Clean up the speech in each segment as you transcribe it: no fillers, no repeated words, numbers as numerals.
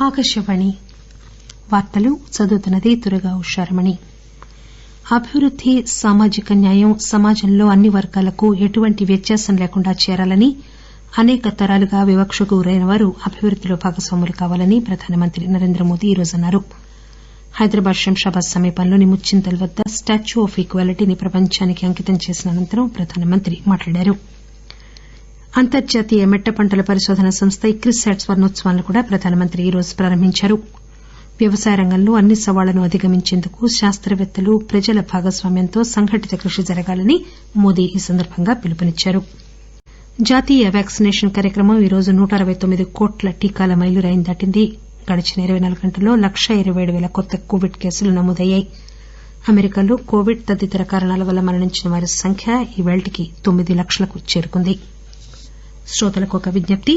ఆకాశవాణి వార్తలు చదువుతున్నది దుర్గా ఉషారమణి. అభివృద్ది, సామాజిక న్యాయం సమాజంలో అన్ని వర్గాలకు ఎటువంటి వ్యత్యాసం లేకుండా చేరాలని, అనేక తరాలుగా వివక్షకు గురైన వారు అభివృద్దిలో భాగస్వాములు కావాలని ప్రధానమంత్రి నరేంద్రమోదీ ఈరోజు అన్నారు. హైదరాబాద్ శంషాబాద్ సమీపంలోని ముచ్చింతల్ వద్ద స్టాచ్యూ ఆఫ్ ఈక్వాలిటీని ప్రపంచానికి అంకితం చేసిన అనంతరం ప్రధానమంత్రి మాట్లాడారు. అంతర్జాతీయ మెట్ట పంటల పరిశోధన సంస్థ ఇక్రిసాట్ స్వర్ణోత్సవాలను కూడా ప్రధానమంత్రి ఈరోజు ప్రారంభించారు. వ్యవసాయ రంగంలో అన్ని సవాళ్లను అధిగమించేందుకు శాస్తవేత్తలు, ప్రజల భాగస్వామ్యంతో సంఘటిత కృషి జరగాలని మోదీ ఈ సందర్భంగా పిలుపునిచ్చారు. జాతీయ వ్యాక్సినేషన్ కార్యక్రమం ఈరోజు 169 కోట్ల టీకాల మైలురాయిని దాటింది. గడిచిన 24 గంటల్లో 1,27,000 కొత్త కోవిడ్ కేసులు నమోదయ్యాయి. అమెరికాలో కోవిడ్ తదితర కారణాల వల్ల మరణించిన వారి సంఖ్య ఈవేళ్టికి 9 లక్షలకు చేరుకుంది. శ్రోతలకు ఒక విజ్ఞప్తి.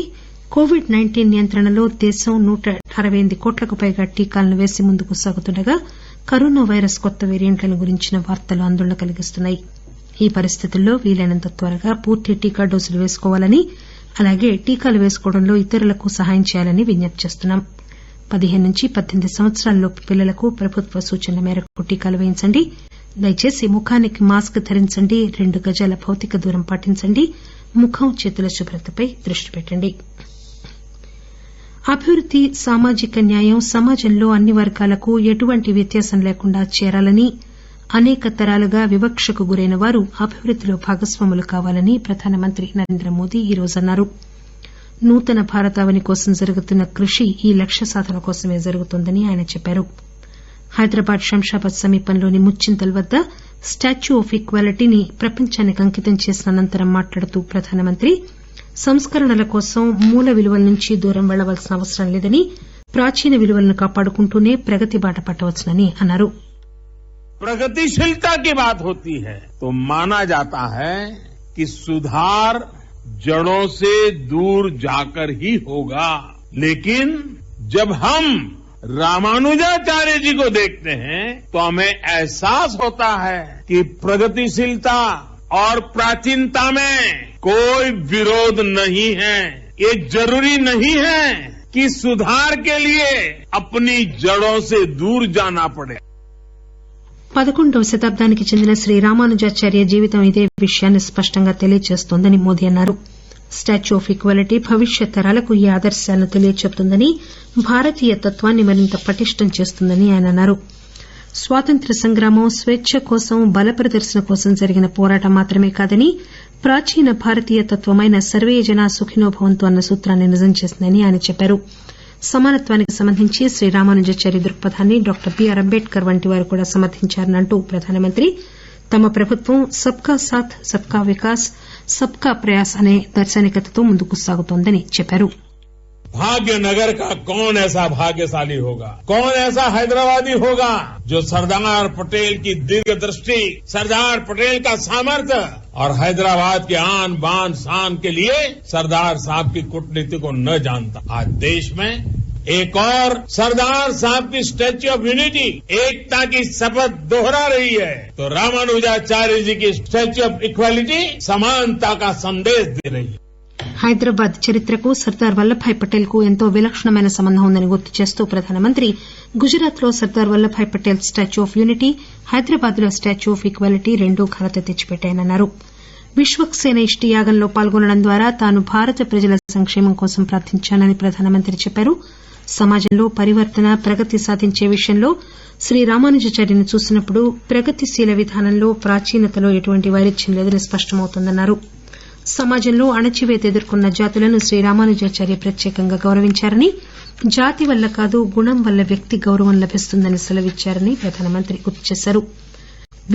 కోవిడ్-19 నియంత్రణలో దేశం 168 కోట్లకు పైగా టీకాలను వేసి ముందుకు సాగుతుండగా కరోనా వైరస్ కొత్త పేరియంట్లను గురించిన వార్తలు ఆందోళన కలిగిస్తున్నాయి. ఈ పరిస్థితుల్లో వీలైనంత త్వరగా పూర్తి టీకా డోసులు వేసుకోవాలని, అలాగే టీకాలు వేసుకోవడంలో ఇతరులకు సహాయం చేయాలని విజ్ఞప్తి చేస్తున్నాం. 15 నుంచి 18 సంవత్సరాలలోపు పిల్లలకు ప్రభుత్వ సూచనల మేరకు టీకాలు వేయించండి. దయచేసి ముఖానికి మాస్క్ ధరించండి, 2 గజాల భౌతిక దూరం పాటించండి, ముఖం, చేతుల శుభ్రతపై దృష్టి పెట్టండి. అభివృద్ది, సామాజిక న్యాయం సమాజంలో అన్ని వర్గాలకు ఎటువంటి వ్యత్యాసం లేకుండా చేరాలని, అనేక తరాలుగా వివక్షకు గురైన వారు అభివృద్దిలో భాగస్వాములు కావాలని ప్రధానమంత్రి నరేంద్రమోదీ ఈరోజు అన్నారు. నూతన భారతావని కోసం జరుగుతున్న కృషి ఈ లక్ష్య సాధన కోసమే జరుగుతోందని ఆయన చెప్పారు. హైదరాబాద్ శంషాబాద్ సమీపంలోని ముచ్చింతల్ వద్ద స్టాచ్యూ ఆఫ్ ఈక్వాలిటీని ప్రపంచానికి అంకితం చేసిన అనంతరం మాట్లాడుతూ ప్రధానమంత్రి సంస్కరణల కోసం మూల విలువల నుంచి దూరం వెళ్లవలసిన అవసరం లేదని, ప్రాచీన విలువలను కాపాడుకుంటూనే ప్రగతి బాట పట్టవచ్చునని అన్నారు. प्रगतिशीलता की बात होती है तो माना जाता है कि सुधार जड़ों से दूर जाकर ही होगा, लेकिन जब हम रामानुजाचार्य जी को देखते हैं तो हमें एहसास होता है कि प्रगतिशीलता और प्राचीनता में कोई विरोध नहीं है. ये जरूरी नहीं है कि सुधार के लिए अपनी जड़ों से दूर जाना पड़े. 11వ శతాబ్దానికి చెందిన శ్రీ రామానుజాచార్య జీవితం ఇదే విషయాన్ని స్పష్టంగా తెలియజేస్తోందని మోదీ అన్నారు. స్టాచ్యూ ఆఫ్ ఈక్వాలిటీ భవిష్యత్ తరాలకు ఈ ఆదర్శాలను తెలియచెబుతుందని, భారతీయ తత్వాన్ని మరింత పటిష్టం చేస్తుందని ఆయన అన్నారు. స్వాతంత్ర్య సంగ్రామం స్వేచ్ఛ కోసం, బల ప్రదర్శన కోసం జరిగిన పోరాటం మాత్రమే కాదని, ప్రాచీన భారతీయ తత్వమైన సర్వే జనా సుఖినో భవంతు అన్న సూత్రాన్ని నిజం చేసిందని ఆయన చెప్పారు. సమానత్వానికి సంబంధించి శ్రీ రామానుజాచార్య దృక్పథాన్ని డాక్టర్ బిఆర్ అంబేడ్కర్ వంటి వారు కూడా సమర్థించారని అంటూ ప్రధానమంత్రి తమ ప్రభుత్వం సబ్కా సాథ్ సబ్కా వికాస్ సబ్కా ప్రయాస్ అనే దార్శనికతతో ముందుకు సాగుతోందని చెప్పారు. भाग्यनगर का कौन ऐसा भाग्यशाली होगा, कौन ऐसा हैदराबादी होगा जो सरदार पटेल की दीर्घ दृष्टि, सरदार पटेल का सामर्थ्य और हैदराबाद के आन बान शान के लिए सरदार साहब की कूटनीति को न जानता. आज देश में एक और सरदार साहब की स्टैच्यू ऑफ यूनिटी एकता की शपथ दोहरा रही है, तो रामानुजाचार्य जी की स्टैच्यू ऑफ इक्वालिटी समानता का संदेश दे रही है. హైదరాబాద్ చరిత్రకు సర్దార్ వల్లభాయ్ పటేల్ కు ఎంతో విలక్షణమైన సంబంధం ఉందని గుర్తు చేస్తూ ప్రధానమంత్రి గుజరాత్ లో Sardar Vallabhbhai Patel statue of unity, Hyderabad లో స్టాచ్యూ ఆఫ్ ఈక్వాలిటీ రెండూ ఘనత తెచ్చిపెట్టాయన్నారు. విశ్వక్సేన ఇష్టి యాగంలో పాల్గొనడం ద్వారా తాను భారత ప్రజల సంక్షేమం కోసం ప్రార్థించానని ప్రధానమంత్రి చెప్పారు. సమాజంలో పరివర్తన, ప్రగతి సాధించే విషయంలో శ్రీ రామానుజాచార్యను చూసినప్పుడు ప్రగతిశీల విధానంలో, ప్రాచీనతలో ఎటువంటి వైరుధ్యం లేదని స్పష్టమవుతోందన్నారు. సమాజంలో అణచివేత ఎదుర్కొన్న జాతులను శ్రీ రామానుజాచార్య ప్రత్యేకంగా గౌరవించారని, జాతి వల్ల కాదు గుణం వల్ల వ్యక్తి గౌరవం లభిస్తుందని సెలవిచ్చారని ప్రధానమంత్రి గుర్తు చేశారు.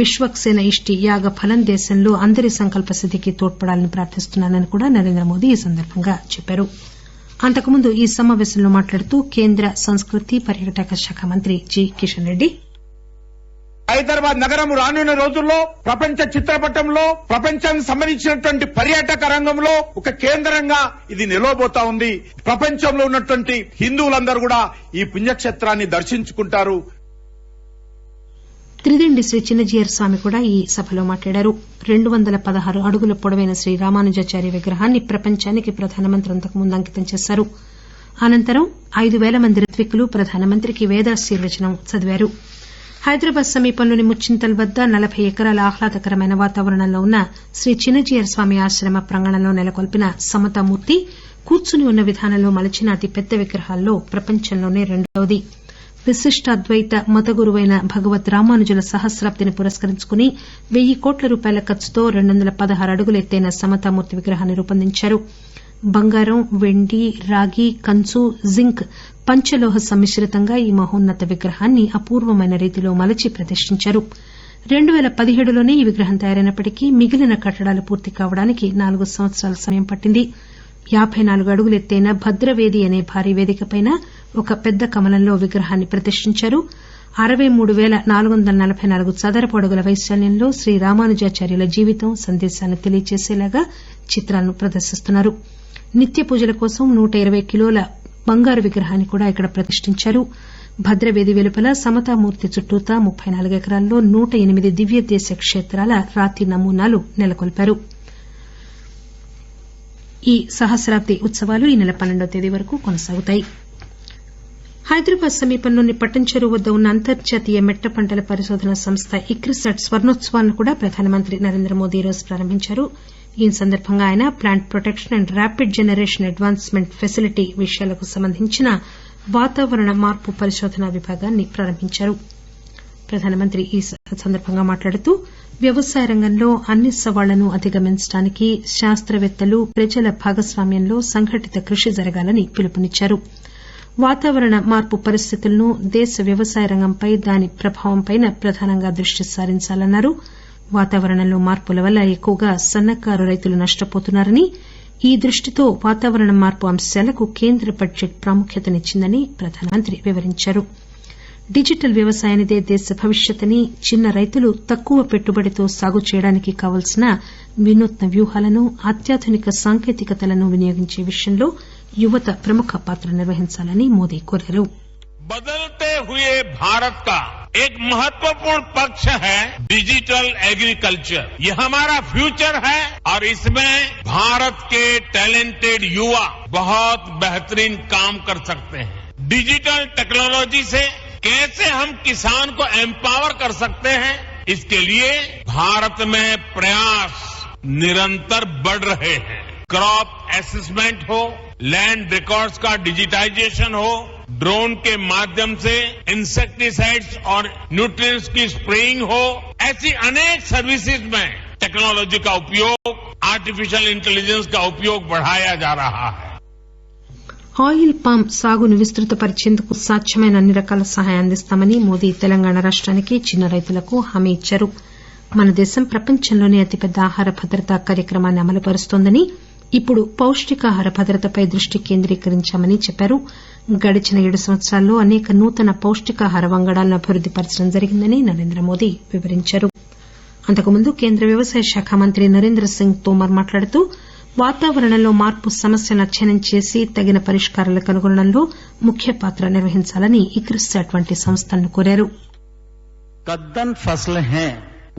విశ్వక్సేన ఇష్టి యాగ ఫలం దేశంలో అందరి సంకల్ప సిద్దికి తోడ్పడాలని ప్రార్థిస్తున్నానని కూడా నరేంద్రమోదీ ఈ సందర్భంగా చెప్పారు. అంతకుముందు ఈ సమావేశంలో మాట్లాడుతూ కేంద్ర సంస్కృతి, పర్యాటక శాఖ మంత్రి జి కిషన్ రెడ్డి హైదరాబాద్ నగరం రానున్న రోజుల్లో ప్రపంచ చిత్రపటంలో, ప్రపంచానికి సంబంధించినటువంటి పర్యాటక రంగంలో ఒక కేంద్రంగా ఇది నిలవబోతా ఉంది. ప్రపంచంలో ఉన్నటువంటి హిందువులందరూ కూడా ఈ పుణ్యక్షేత్రాన్ని దర్శించుకుంటారు. త్రిదండి శ్రీ చిన్నజీయర్ స్వామి కూడా ఈ సభలో మాట్లాడారు. 216 అడుగుల పొడవైన శ్రీ రామానుజాచార్య విగ్రహాన్ని ప్రపంచానికి ప్రధానమంత్రి అంతకుముందు అంకితం చేశారు. అనంతరం 5,000 మంది ఋత్విక్కులు ప్రధానమంత్రికి వేదాశీర్వచనం చదివారు. హైదరాబాద్ సమీపంలోని ముచ్చింతల్ వద్ద 40 ఎకరాల ఆహ్లాదకరమైన వాతావరణంలో ఉన్న శ్రీ చిన్నజీయర్ స్వామి ఆశ్రమ ప్రాంగణంలో నెలకొల్పిన సమతామూర్తి కూర్చుని ఉన్న విధానంలో మలిచిన అతిపెద్ద విగ్రహాల్లో ప్రపంచంలోనే రెండవది. విశిష్టాద్వైత మత గురువైన భగవద్ రామానుజుల సహస్రాబ్దిని పురస్కరించుకుని 1,000 కోట్ల రూపాయల ఖర్చుతో 216 అడుగుల ఎత్తైన సమతామూర్తి విగ్రహాన్ని రూపొందించారు. బంగారం, వెండి, రాగి, కంచు, జింక్ పంచలోహ సమ్మిశ్రితంగా ఈ మహోన్నత విగ్రహాన్ని అపూర్వమైన రీతిలో మలచి ప్రతిష్ఠించారు. 2017లోనే ఈ విగ్రహం తయారైనప్పటికీ మిగిలిన కట్టడాలు పూర్తి కావడానికి 4 సంవత్సరాల సమయం పట్టింది. 54 అడుగుల ఎత్తైన భద్రవేది అనే భారీ వేదికపైన ఒక పెద్ద కమలంలో విగ్రహాన్ని ప్రతిష్ఠించారు. 63,444 చదరపు అడుగుల వైశాల్యంలో శ్రీ రామానుజాచార్యుల జీవితం, సందేశాలను తెలియజేసేలాగా చిత్రాలను ప్రదర్శిస్తున్నారు. నిత్య పూజల కోసం 120 కిలోల బంగారు విగ్రహాన్ని కూడా ఇక్కడ ప్రతిష్ఠించారు. భద్రవేది వెలుపల సమతామూర్తి చుట్టూతా 34 ఎకరాల్లో 108 దివ్య దేశ క్షేత్రాల రాతి నమూనాలు నెలకొల్పారు. ఈ సహస్రాబ్ది ఉత్సవాలు ఈ నెల 12వ తేదీ వరకు కొనసాగుతాయి. హైదరాబాద్ సమీపంలోని పట్టంచెరు వద్ద ఉన్న అంతర్జాతీయ మెట్ట పంటల పరిశోధన సంస్థ ఇక్రిసాట్ స్వర్ణోత్సవాలను కూడా ప్రధానమంత్రి నరేంద్ర మోదీ ఈరోజు ప్రారంభించారు. ఈ సందర్భంగా ఆయన plant protection and rapid generation advancement facility విషయాలకు సంబంధించిన వాతావరణ మార్పు పరిశోధనా విభాగాన్ని ప్రారంభించారు. ప్రధానమంత్రి ఈ సందర్భంగా మాట్లాడుతూ వ్యవసాయ రంగంలో అన్ని సవాళ్లను అధిగమించడానికి శాస్తవేత్తలు, ప్రజల భాగస్వామ్యంలో సంఘటిత కృషి జరగాలని పిలుపునిచ్చారు. వాతావరణ మార్పు పరిస్థితులను, దేశ వ్యవసాయ రంగంపై దాని ప్రభావంపై ప్రధానంగా దృష్టి సారించాలన్నారు. వాతావరణంలో మార్పుల వల్ల ఎక్కువగా సన్నకారు రైతులు నష్టపోతున్నారని, ఈ దృష్టితో వాతావరణ మార్పు అంశాలకు కేంద్ర బడ్జెట్ ప్రాముఖ్యతనిచ్చిందని ప్రధానమంత్రి వివరించారు. డిజిటల్ వ్యవసాయానిదే దేశ భవిష్యత్తని, చిన్న రైతులు తక్కువ పెట్టుబడితో సాగు చేయడానికి కావలసిన వినూత్న వ్యూహాలను, అత్యాధునిక సాంకేతికతలను వినియోగించే విషయంలో యువత ప్రముఖ పాత్ర నిర్వహించాలని మోదీ కోరారు. बदलते हुए भारत का एक महत्वपूर्ण पक्ष है डिजिटल एग्रीकल्चर. ये हमारा फ्यूचर है और इसमें भारत के टैलेंटेड युवा बहुत बेहतरीन काम कर सकते हैं. डिजिटल टेक्नोलॉजी से कैसे हम किसान को एम्पावर कर सकते हैं, इसके लिए भारत में प्रयास निरंतर बढ़ रहे हैं. क्रॉप असेसमेंट हो, लैंड रिकॉर्ड्स का डिजिटाइजेशन हो, ड्रोन के माध्यम से इंसेक्टिसाइड्स और न्यूट्रिएंट्स की स्प्रेइंग हो, ऐसी अनेक सर्विसेज में टेक्नोलॉजी का उपयोग, आर्टिफिशियल इंटेलिजेंस का उपयोग बढ़ाया जा रहा है. ఆయిల్ పామ్ సాగును విస్తృతపరిచేందుకు సాధ్యమైన అన్ని రకాల సహాయం అందిస్తామని మోదీ తెలంగాణ రాష్టానికి, చిన్న రైతులకు హామీ ఇచ్చారు. మన దేశం ప్రపంచంలోనే అతిపెద్ద ఆహార భద్రతా కార్యక్రమాన్ని అమలు పరుస్తోందని, ఇప్పుడు పౌష్టికాహార భద్రతపై దృష్టి కేంద్రీకరించామని చెప్పారు. గడిచిన 7 సంవత్సరాల్లో అనేక నూతన పౌష్టికాహార వంగడాలను అభివృద్ది పరచడం జరిగిందని నరేంద్ర మోదీ వివరించారు. అంతకుముందు కేంద్ర వ్యవసాయ శాఖ మంత్రి నరేంద్ర సింగ్ తోమర్ మాట్లాడుతూ వాతావరణంలో మార్పు సమస్యను అధ్యయనం చేసి తగిన పరిష్కారాలు కనుగొనడంలో ముఖ్య పాత్ర నిర్వహించాలని ఇక్రిసాట్ వంటి సంస్థలను కోరారు. कद्दन फसलें हैं,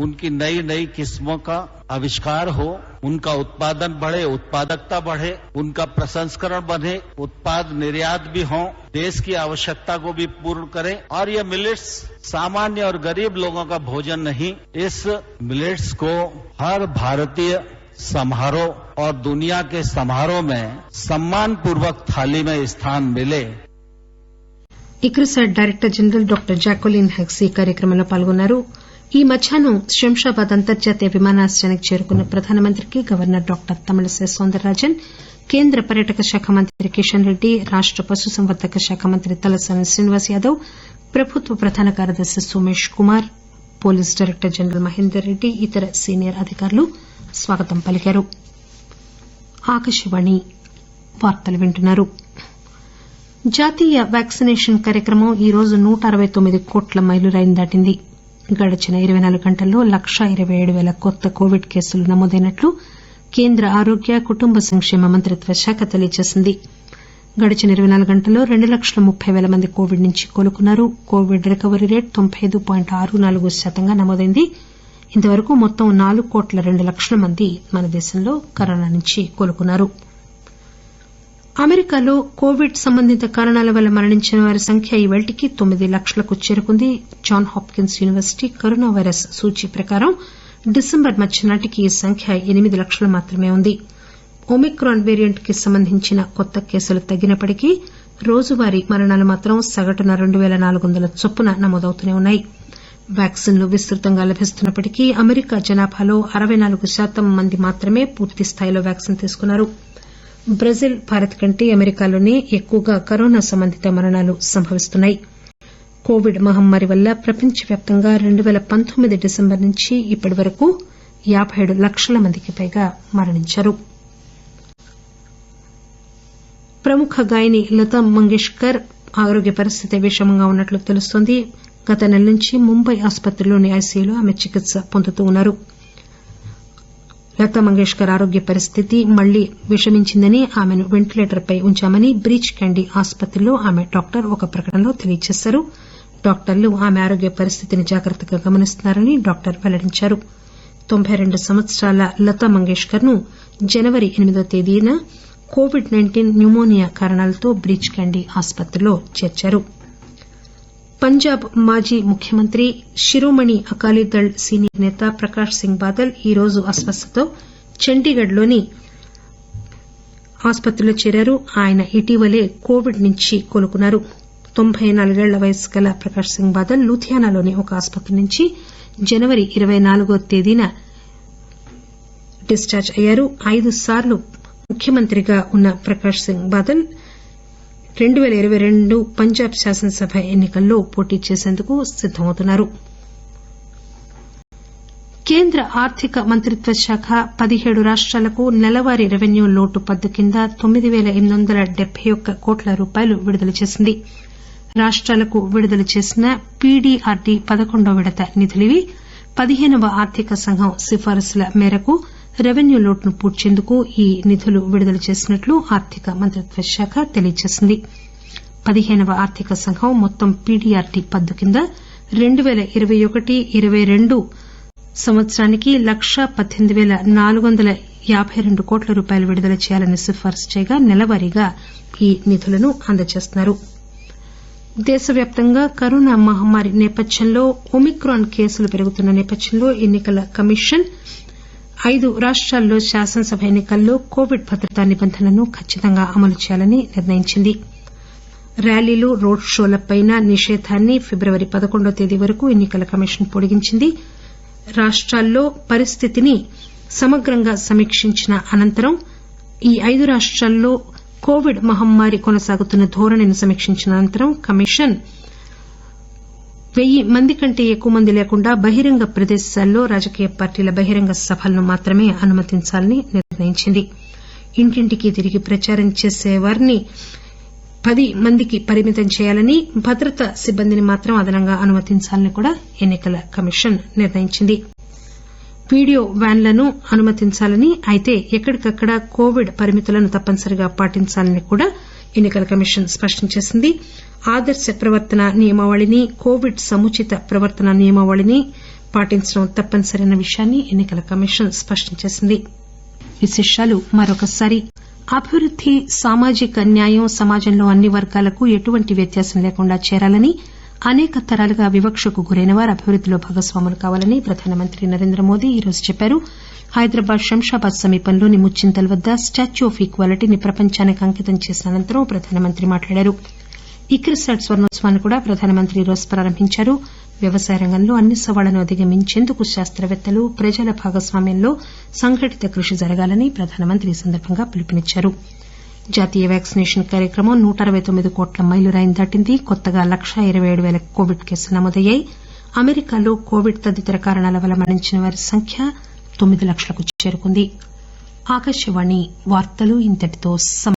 उनकी नई नई किस्मों का आविष्कार हो, उनका उत्पादन बढ़े, उत्पादकता बढ़े, उनका प्रसंस्करण बढ़े, उत्पाद निर्यात भी हो, देश की आवश्यकता को भी पूर्ण करे. और ये मिलेट्स सामान्य और गरीब लोगों का भोजन नहीं, इस मिलेट्स को हर भारतीय समारोह और दुनिया के समारोह में सम्मान पूर्वक थाली में स्थान मिले. ICRISAT director general doctor Jacqueline Hughes ఈ కార్యక్రమంలో పాల్గొన్నారు. ఈ మధ్యాహ్నం శంషాబాద్ అంతర్జాతీయ విమానాశ్రయానికి చేరుకున్న ప్రధానమంత్రికి గవర్నర్ డాక్టర్ తమిళిసై సౌందరరాజన్, కేంద్ర పర్యాటక శాఖ మంత్రి కిషన్ రెడ్డి, రాష్ట పశుసంవర్ధక శాఖ మంత్రి తలసాని శ్రీనివాస్ యాదవ్, ప్రభుత్వ ప్రధాన కార్యదర్శి Somesh Kumar, police director general Mahender Reddy, ఇతర సీనియర్ అధికారులు స్వాగతం పలికారు. జాతీయ వ్యాక్సినేషన్ కార్యక్రమం ఈ రోజు 169 కోట్ల మైలురాయిని దాటింది. గడిచిన 24 గంటల్లో 127,000 కొత్త కోవిడ్ కేసులు నమోదైనట్లు కేంద్ర ఆరోగ్య కుటుంబ సంక్షేమ మంత్రిత్వ శాఖ తెలియజేసింది. గడిచిన 24 గంటల్లో 2,30,000 మంది కోవిడ్ నుంచి కోలుకున్నారు. కోవిడ్ రికవరీ రేటు 95.64% నమోదైంది. ఇంతవరకు మొత్తం 4,02,00,000 మంది మన దేశంలో కరోనా నుంచి కోలుకున్నారు. అమెరికాలో కోవిడ్ సంబంధిత కారణాల వల్ల మరణించిన వారి సంఖ్య ఈవేళ్టికి 9 లక్షలకు చేరుకుంది. John Hopkins University corona virus సూచీ ప్రకారం డిసెంబర్ మధ్య నాటికి ఈ సంఖ్య 8 లక్షలు మాత్రమే ఉంది. ఒమిక్రాన్ వేరియంట్ కి సంబంధించిన కొత్త కేసులు తగ్గినప్పటికీ రోజువారీ మరణాలు మాత్రం సగటున 2400 చొప్పున నమోదవుతూనే ఉన్నాయి. వ్యాక్సిన్లు విస్తృతంగా లభిస్తున్నప్పటికీ అమెరికా జనాభాలో 64% మంది మాత్రమే పూర్తిస్థాయిలో వ్యాక్సిన్ తీసుకున్నారు. బ్రెజిల్, భారత్ కంటే అమెరికాలోనే ఎక్కువగా కరోనా సంబంధిత మరణాలు సంభవిస్తున్నాయి. కోవిడ్ మహమ్మారి వల్ల ప్రపంచవ్యాప్తంగా 2019 డిసెంబర్ నుంచి ఇప్పటి వరకు 57 లక్షల మందికి పైగా మరణించారు. ప్రముఖ గాయని లతా మంగేష్కర్ ఆరోగ్య పరిస్థితి విషమంగా ఉన్నట్లు తెలుస్తోంది. గత నెల నుంచి ముంబై ఆసుపత్రిలోని ఐసీయూలో ఆమె చికిత్స పొందుతూ ఉన్నారు. లతా మంగేష్కర్ ఆరోగ్య పరిస్థితి మళ్లీ విషమించిందని, ఆమెను వెంటిలేటర్ పై ఉంచామని బ్రీచ్ క్యాండీ ఆసుపత్రిలో ఆమె డాక్టర్ ఒక ప్రకటనలో తెలియజేశారు. డాక్టర్లు ఆమె ఆరోగ్య పరిస్థితిని జాగ్రత్తగా గమనిస్తున్నారని డాక్టర్ వెల్లడించారు. 92 సంవత్సరాల లతా మంగేష్కర్ ను జనవరి 8వ తేదీన కోవిడ్-19 న్యూమోనియా కారణాలతో బ్రీచ్ క్యాండీ ఆసుపత్రిలో చేర్చారు. పంజాబ్ మాజీ ముఖ్యమంత్రి శిరోమణి అకాలీదళ్ సీనియర్ నేత ప్రకాష్ సింగ్ బాదల్ ఈరోజు అస్వస్థతతో చండీగఢ్ లోని ఆసుపత్రిలో చేరారు. ఆయన ఇటీవలే కోవిడ్ నుంచి కోలుకున్నారు. 94 ఏళ్ల వయసు గల ప్రకాష్ సింగ్ బాదల్ లూథియానాలోని ఒక ఆసుపత్రి నుంచి జనవరి 24వ తేదీన డిశ్చార్జ్ అయ్యారు. 5 సార్లు ముఖ్యమంత్రిగా ఉన్న ప్రకాష్ సింగ్ బాదల్ 2022 పంజాబ్ శాసనసభ ఎన్నికల్లో పోటీ చేసేందుకు సిద్దమవుతున్నారు. కేంద్ర ఆర్థిక మంత్రిత్వ శాఖ 17 రాష్టాలకు నెలవారీ రెవెన్యూ లోటు పద్దు కింద 9,871 కోట్ల రూపాయలు విడుదల చేసింది. రాష్టాలకు విడుదల చేసిన పీడీఆర్డీ 11వ విడత నిధులివి. 15వ ఆర్థిక సంఘం సిఫారసుల మేరకు రెవెన్యూ లోటును పూడ్చేందుకు ఈ నిధులు విడుదల చేసినట్లు ఆర్థిక మంత్రిత్వ శాఖ తెలియజేసింది. 15వ ఆర్థిక సంఘం మొత్తం పీడీఆర్డీ పద్దు కింద 2021-22 సంవత్సరానికి 1,18,452 కోట్ల రూపాయలు విడుదల చేయాలని సిఫారసు చేయగా నెలవారీగా ఈ నిధులను అందజేస్తున్నారు. దేశవ్యాప్తంగా కరోనా మహమ్మారి నేపథ్యంలో ఒమిక్రాన్ కేసులు పెరుగుతున్న నేపథ్యంలో ఎన్నికల కమిషన్ 5 రాష్టాల్లో శాసనసభ ఎన్నికల్లో కోవిడ్ భద్రతా నిబంధనలను ఖచ్చితంగా అమలు చేయాలని నిర్ణయించింది. ర్యాలీలు, రోడ్ షోలపై నిషేధాన్ని ఫిబ్రవరి 11వ తేదీ వరకు ఎన్నికల కమిషన్ పొడిగించింది. రాష్టాల్లో పరిస్థితిని సమగ్రంగా సమీక్షించిన అనంతరం ఈ 5 రాష్టాల్లో కోవిడ్ మహమ్మారి కొనసాగుతున్న ధోరణిని సమీక్షించిన అనంతరం కమిషన్ 1000 మంది కంటే ఎక్కువ మంది లేకుండా బహిరంగ ప్రదేశాల్లో రాజకీయ పార్టీల బహిరంగ సభలను మాత్రమే అనుమతించాలని నిర్ణయించింది. ఇంటింటికి తిరిగి ప్రచారం చేసే వారిని 10 మందికి పరిమితం చేయాలని, భద్రతా సిబ్బందిని మాత్రం అదనంగా అనుమతించాలని కూడా ఎన్నికల కమిషన్ నిర్ణయించింది. వీడియో వ్యాన్లను అనుమతించాలని, అయితే ఎక్కడికక్కడ కోవిడ్ పరిమితులను తప్పనిసరిగా పాటించాలని కూడా ఎన్నికల కమిషన్ స్పష్టం చేసింది. ఆదర్శ ప్రవర్తన నియమావళిని, కోవిడ్ సముచిత ప్రవర్తన నియమావళిని పాటించడం తప్పనిసరి అన్న విషయాన్ని ఎన్నికల కమిషన్ స్పష్టం చేసింది. విశేషాలు మరొకసారి. అభివృద్ది, సామాజిక న్యాయం సమాజంలో అన్ని వర్గాలకు ఎటువంటి వ్యత్యాసం లేకుండా చేరాలని, అనేక తరాలుగా వివక్షకు గురైన వారు అభివృద్దిలో భాగస్వాములు కావాలని ప్రధానమంత్రి నరేంద్రమోదీ ఈరోజు చెప్పారు. హైదరాబాద్ శంషాబాద్ సమీపంలోని ముచ్చింతల్ వద్ద స్టాచ్యూ ఆఫ్ ఈక్వాలిటీని ప్రపంచానికి అంకితం చేసిన అనంతరం ప్రధానమంత్రి మాట్లాడారు. ఇక్రిసాట్ స్వర్ణోత్సవాన్ని కూడా ప్రధానమంత్రి ఈరోజు ప్రారంభించారు. వ్యవసాయ రంగంలో అన్ని సవాళ్లను అధిగమించేందుకు శాస్తవేత్తలు, ప్రజల భాగస్వామ్యంలో సంఘటిత కృషి జరగాలని ప్రధానమంత్రి ఈ సందర్భంగా పిలుపునిచ్చారు. జాతీయ వ్యాక్సినేషన్ కార్యక్రమం 169 కోట్ల మైలురాయిని దాటింది. కొత్తగా 1,27,000 కోవిడ్ కేసులు నమోదయ్యాయి. అమెరికాలో కోవిడ్ తదితర కారణాల వల్ల మరణించిన వారి సంఖ్య 9 లక్షలకు చేరుకుంది. ఆకాశవాణి వార్తలు ఇంతటితో